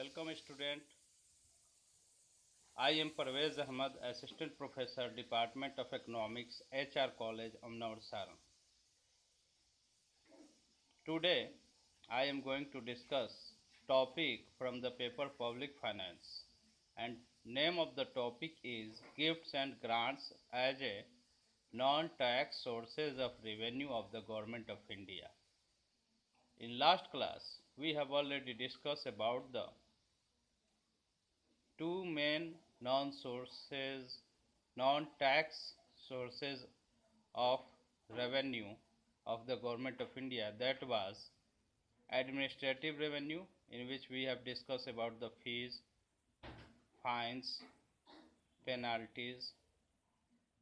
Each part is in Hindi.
Welcome student. I am Parvez Ahmad, Assistant Professor, Department of Economics, HR College, Amnaur Saran. Today I am going to discuss topic from the paper Public Finance, and name of the topic is Gifts and Grants as a non-tax sources of revenue of the Government of India. In last class we have already discussed about the two main non-tax sources of revenue of the Government of India, that was administrative revenue, in which we have discussed about the fees, fines, penalties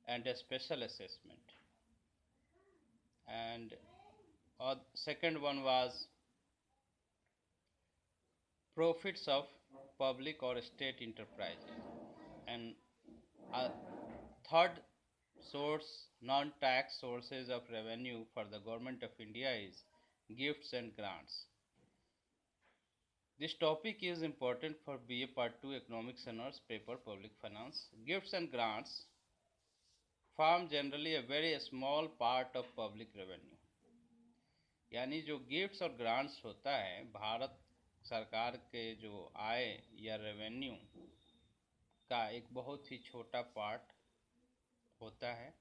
and a special assessment, and second one was profits of public or state enterprises, and a third source non-tax sources of revenue for the Government of India is gifts and grants. This topic is important for BA Part 2 Economics Honors paper Public Finance. Gifts and grants form generally a very small part of public revenue. यानी जो गिफ्ट्स और ग्रांट्स होता है भारत सरकार के जो आय या रेवेन्यू का एक बहुत ही छोटा पार्ट होता है।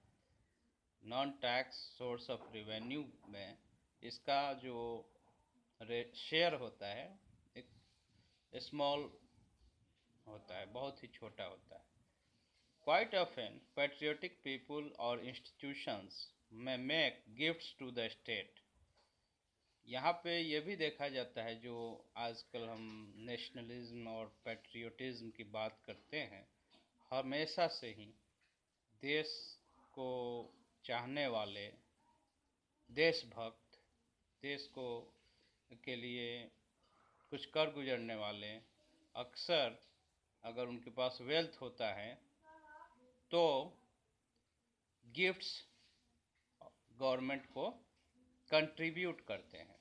Non tax source of revenue में इसका जो शेयर होता है एक स्मॉल होता है, बहुत ही छोटा होता है। Quite often, patriotic people or institutions may make gifts to the state. यहाँ पे ये भी देखा जाता है, जो आजकल हम नेशनलिज्म और पैट्रियोटिज्म की बात करते हैं, हमेशा से ही देश को चाहने वाले देशभक्त, देश को के लिए कुछ कर गुजरने वाले अक्सर अगर उनके पास वेल्थ होता है तो गिफ्ट्स गवर्नमेंट को कंट्रीब्यूट करते हैं।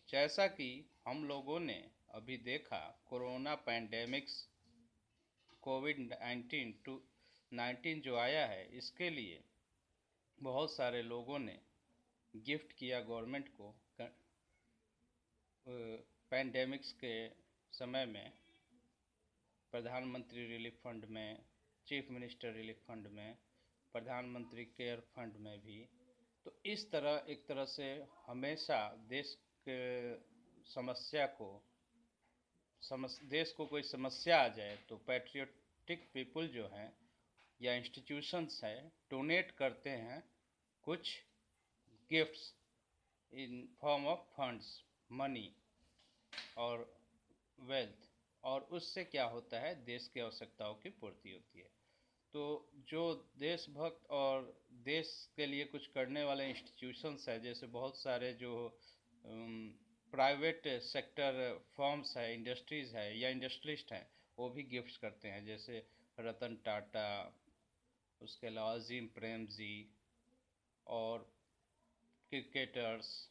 जैसा कि हम लोगों ने अभी देखा, कोरोना पैंडेमिक्स कोविड-19 जो आया है, इसके लिए बहुत सारे लोगों ने गिफ्ट किया गवर्नमेंट को। पैंडेमिक्स के समय में प्रधानमंत्री रिलीफ फंड में, चीफ मिनिस्टर रिलीफ फंड में, प्रधानमंत्री केयर फंड में भी। तो इस तरह एक तरह से हमेशा देश के देश को कोई समस्या आ जाए तो पैट्रियोटिक पीपल जो हैं या इंस्टीट्यूशंस हैं डोनेट करते हैं कुछ gifts in form of funds, money और वेल्थ, और उससे क्या होता है, देश की आवश्यकताओं की पूर्ति होती है। तो जो देशभक्त और देश के लिए कुछ करने वाले इंस्टीट्यूशंस है, जैसे बहुत सारे जो प्राइवेट सेक्टर फर्म्स है, इंडस्ट्रीज़ है या इंडस्ट्रियलिस्ट हैं, वो भी गिफ्ट्स करते हैं। जैसे रतन टाटा, उसके अलावा अजीम प्रेमजी और क्रिकेटर्स,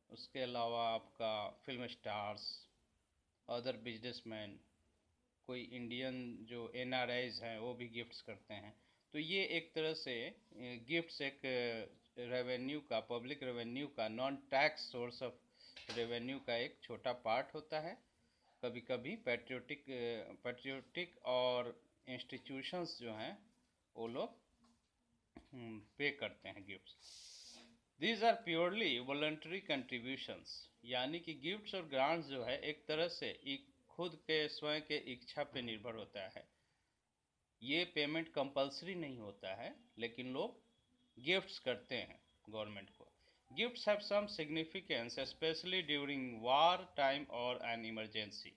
उसके अलावा आपका फिल्म स्टार्स, अदर बिजनेसमैन, कोई इंडियन जो NRIs हैं वो भी गिफ्ट्स करते हैं। तो ये एक तरह से गिफ्ट्स एक रेवेन्यू का, पब्लिक रेवेन्यू का, non tax source of revenue का एक छोटा पार्ट होता है। कभी कभी पैट्रियोटिक और इंस्टीट्यूशंस जो हैं वो लोग पे करते हैं gifts. These are purely voluntary contributions, यानी कि गिफ्ट्स और ग्रांट्स जो है एक तरह से खुद के स्वयं के इच्छा पे निर्भर होता है। ये पेमेंट कंपलसरी नहीं होता है, लेकिन लोग गिफ्ट्स करते हैं गवर्नमेंट को। Gifts have some significance especially during war time और एन इमरजेंसी।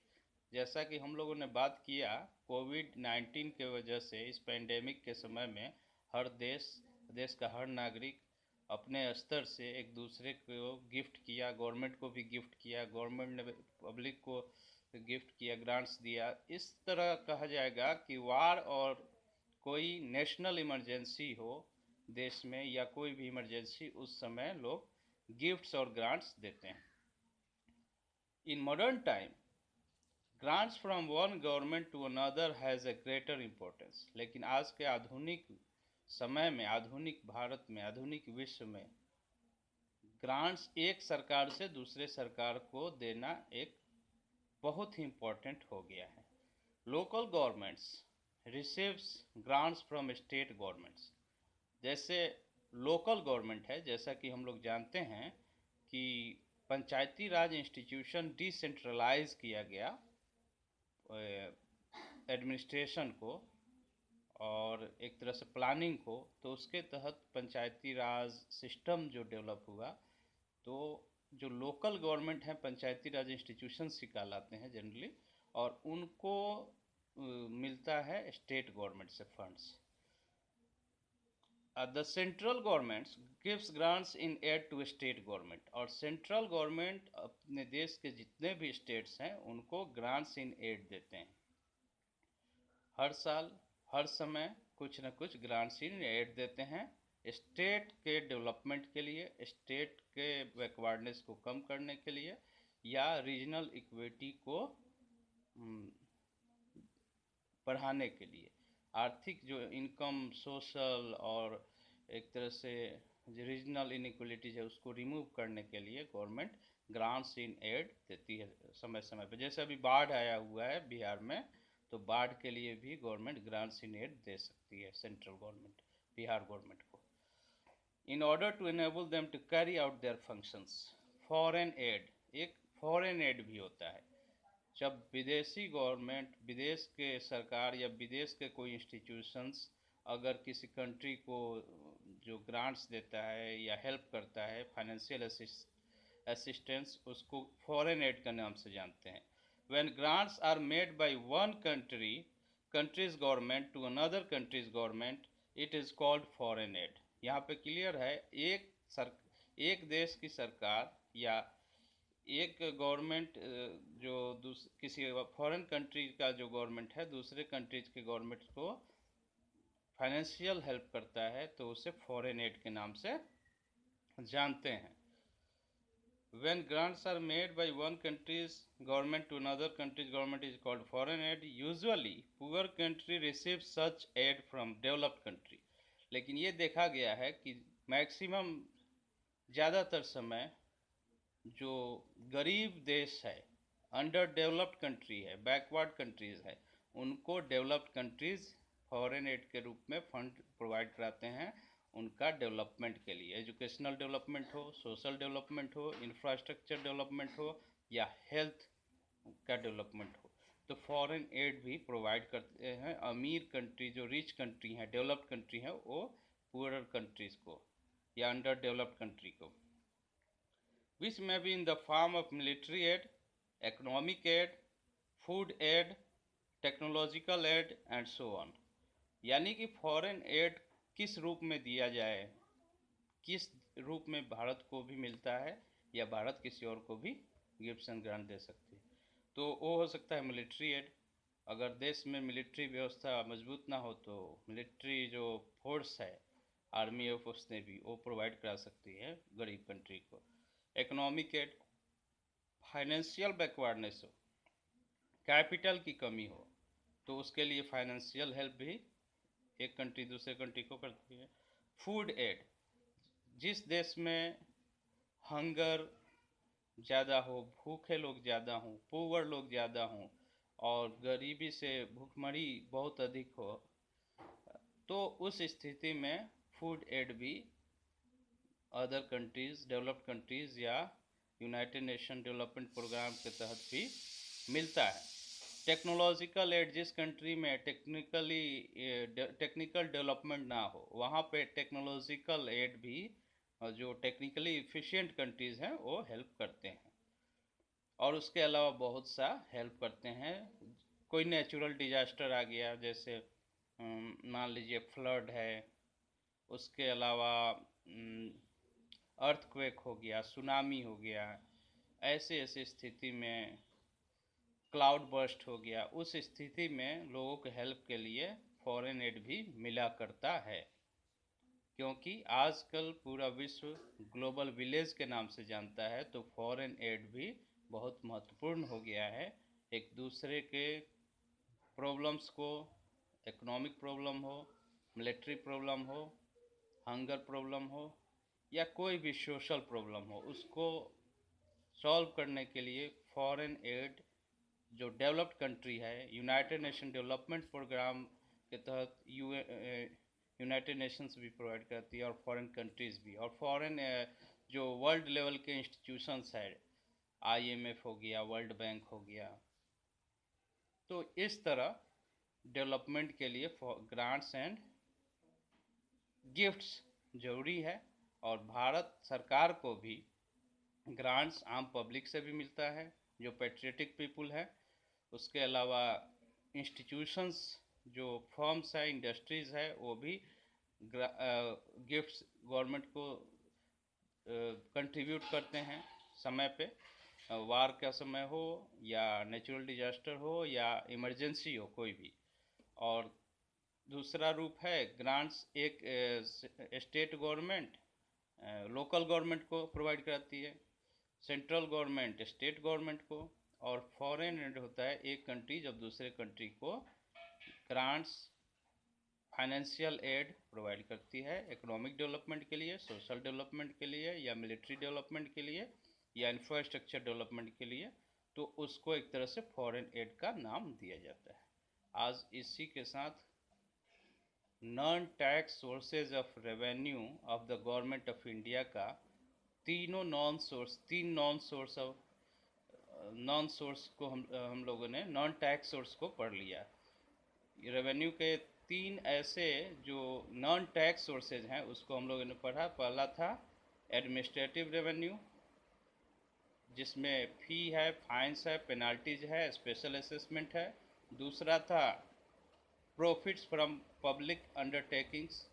जैसा कि हम लोगों ने बात किया, कोविड-19 के वजह से इस पेंडेमिक के समय में हर देश का हर नागरिक अपने स्तर से एक दूसरे को गिफ्ट किया, गवर्नमेंट को भी गिफ्ट किया, गवर्नमेंट ने पब्लिक को गिफ्ट किया, ग्रांट्स दिया। इस तरह कहा जाएगा कि वार और कोई नेशनल इमरजेंसी हो देश में या कोई भी इमरजेंसी, उस समय लोग गिफ्ट्स और ग्रांट्स देते हैं। In modern time grants from one government to another has a greater importance. लेकिन आज के आधुनिक समय में, आधुनिक भारत में, आधुनिक विश्व में ग्रांट्स एक सरकार से दूसरे सरकार को देना एक बहुत ही इम्पोर्टेंट हो गया है। Local governments receives grants from state governments. जैसे लोकल गवर्नमेंट है, जैसा कि हम लोग जानते हैं कि पंचायती राज इंस्टीट्यूशन डिसेंट्रलाइज किया गया एडमिनिस्ट्रेशन को और एक तरह से प्लानिंग को, तो उसके तहत पंचायती राज सिस्टम जो डेवलप हुआ, तो जो लोकल गवर्नमेंट हैं पंचायती राज इंस्टीट्यूशंस ही कहलाते हैं जनरली, और उनको मिलता है स्टेट गवर्नमेंट से funds. The central governments gives grants in aid to state government. और सेंट्रल गवर्नमेंट अपने देश के जितने भी स्टेट्स हैं उनको ग्रांट्स इन एड देते हैं। हर साल हर समय कुछ न कुछ ग्रांट्स इन एड देते हैं स्टेट के डेवलपमेंट के लिए, स्टेट के बैकवर्डनेस को कम करने के लिए, या रीजनल इक्विटी को बढ़ाने के लिए। आर्थिक जो इनकम, सोशल और एक तरह से जो रीजनल इनइक्वलिटीज है उसको रिमूव करने के लिए गवर्नमेंट ग्रांट्स इन एड देती है समय समय पर। जैसे अभी बाढ़ आया हुआ है बिहार में, तो बाढ़ के लिए भी गवर्नमेंट ग्रांट्स इन एड दे सकती है सेंट्रल गवर्नमेंट बिहार गवर्नमेंट को, in order to enable them to carry out their functions. Foreign aid, एक फॉरेन एड भी होता है। जब विदेशी गवर्नमेंट, विदेश के सरकार या विदेश के कोई इंस्टीट्यूशंस अगर किसी कंट्री को जो ग्रांट्स देता है या हेल्प करता है, फाइनेंशियल असिस्टेंस, उसको फॉरेन एड के नाम से जानते हैं। When grants are made by one country's government to another country's government, it is called foreign aid। यहाँ पे क्लियर है, एक देश की सरकार या एक गवर्नमेंट जो किसी फॉरेन कंट्री का जो गवर्नमेंट है दूसरे कंट्रीज के गवर्नमेंट को फाइनेंशियल हेल्प करता है, तो उसे फॉरेन एड के नाम से जानते हैं। When grants are made by one country's government to another country's government is called foreign aid। Usually poor country receives such aid from developed country। लेकिन ये देखा गया है कि मैक्सिमम, ज़्यादातर समय जो गरीब देश है, अंडर डेवलप्ड कंट्री है, बैकवर्ड कंट्रीज़ है, उनको डेवलप्ड कंट्रीज़ फॉरेन एड के रूप में फंड प्रोवाइड कराते हैं उनका डेवलपमेंट के लिए। एजुकेशनल डेवलपमेंट हो, सोशल डेवलपमेंट हो, इंफ्रास्ट्रक्चर डेवलपमेंट हो, या हेल्थ का डेवलपमेंट हो, तो फॉरेन एड भी प्रोवाइड करते हैं अमीर कंट्री, जो रिच कंट्री हैं, डेवलप्ड कंट्री हैं, वो पुअरर कंट्रीज़ को या अंडर डेवलप्ड कंट्री को। विच में be in the form of military aid, economic aid, food aid, technological aid and so on. यानी कि फॉरेन एड किस रूप में दिया जाए, किस रूप में भारत को भी मिलता है या भारत किसी और को भी गिफ्ट्स एंड ग्रांट दे सकती है। तो वो हो सकता है मिलिट्री एड। अगर देश में मिलिट्री व्यवस्था मजबूत ना हो तो मिलिट्री जो फोर्स है, आर्मी और फोर्स नेवी, वो प्रोवाइड करा सकती है गरीब कंट्री को। इकोनॉमिक एड, फाइनेंशियल बैकवर्डनेस हो, कैपिटल की कमी हो, तो उसके लिए फाइनेंशियल हेल्प भी एक कंट्री दूसरे कंट्री को करती है। फूड एड, जिस देश में हंगर ज़्यादा हो, भूखे लोग ज़्यादा हों, पुअर लोग ज़्यादा हों और गरीबी से भूखमरी बहुत अधिक हो, तो उस स्थिति में फूड एड भी अदर कंट्रीज़, डेवलप्ड कंट्रीज़ या यूनाइटेड नेशन डेवलपमेंट प्रोग्राम के तहत भी मिलता है। टेक्नोलॉजिकल एड, जिस कंट्री में टेक्निकल डेवलपमेंट ना हो, वहाँ पे टेक्नोलॉजिकल एड भी जो टेक्निकली इफ़िशिएंट कंट्रीज़ हैं वो हेल्प करते हैं। और उसके अलावा बहुत सा हेल्प करते हैं। कोई नेचुरल डिजास्टर आ गया, जैसे मान लीजिए फ्लड है, उसके अलावा अर्थक्वेक हो गया, सुनामी हो गया, ऐसे स्थिति में क्लाउड बर्स्ट हो गया, उस स्थिति में लोगों के हेल्प के लिए फॉरेन एड भी मिला करता है। क्योंकि आजकल पूरा विश्व ग्लोबल विलेज के नाम से जानता है, तो फॉरेन एड भी बहुत महत्वपूर्ण हो गया है एक दूसरे के प्रॉब्लम्स को, इकोनॉमिक प्रॉब्लम हो, मिलिट्री प्रॉब्लम हो, हंगर प्रॉब्लम हो, या कोई भी सोशल प्रॉब्लम हो, उसको सॉल्व करने के लिए फॉरेन एड जो डेवलप्ड कंट्री है यूनाइटेड नेशन डेवलपमेंट प्रोग्राम के तहत यूनाइटेड नेशंस भी प्रोवाइड करती है, और फॉरेन कंट्रीज़ भी, और फॉरेन जो वर्ल्ड लेवल के इंस्टीट्यूशंस है, आईएमएफ हो गया, वर्ल्ड बैंक हो गया। तो इस तरह डेवलपमेंट के लिए ग्रांट्स एंड गिफ्ट्स ज़रूरी है, और भारत सरकार को भी ग्रांट्स आम पब्लिक से भी मिलता है जो पेट्रियटिक पीपुल है। उसके अलावा इंस्टीट्यूशंस जो फर्म्स है, इंडस्ट्रीज़ है, वो भी गिफ्ट्स गवर्नमेंट को कंट्रीब्यूट करते हैं समय पे, वार का समय हो या नेचुरल डिजास्टर हो या इमरजेंसी हो कोई भी। और दूसरा रूप है ग्रांट्स, एक स्टेट गवर्नमेंट लोकल गवर्नमेंट को प्रोवाइड कराती है, सेंट्रल गवर्नमेंट स्टेट गवर्नमेंट को, और फॉरेन एड होता है एक कंट्री जब दूसरे कंट्री को ग्रांट्स, फाइनेंशियल एड प्रोवाइड करती है इकोनॉमिक डेवलपमेंट के लिए, सोशल डेवलपमेंट के लिए, या मिलिट्री डेवलपमेंट के लिए, या इंफ्रास्ट्रक्चर डेवलपमेंट के लिए। तो उसको एक तरह से फॉरेन एड का नाम दिया जाता है। आज इसी के साथ non tax sources of revenue of the government of India का तीन non source of non source को हम लोगों ने नॉन टैक्स सोर्स को पढ़ लिया। रेवेन्यू के तीन ऐसे जो नॉन टैक्स सोर्सेज हैं उसको हम लोगों ने पढ़ा। पहला था एडमिनिस्ट्रेटिव रेवेन्यू, जिसमें फ़ी है, फाइन्स है, पेनाल्टीज है, स्पेशल असेसमेंट है। दूसरा था प्रॉफिट्स फ्रॉम पब्लिक अंडरटेकिंग्स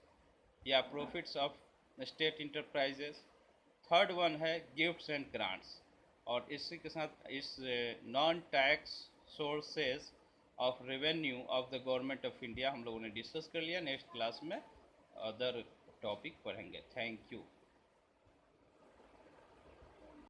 या profits of state enterprises. Third one है गिफ्ट्स एंड ग्रांट्स। और इसी के साथ इस non tax sources of revenue of the government of India हम लोगों ने डिस्कस कर लिया। नेक्स्ट क्लास में अदर टॉपिक पढ़ेंगे। Thank you.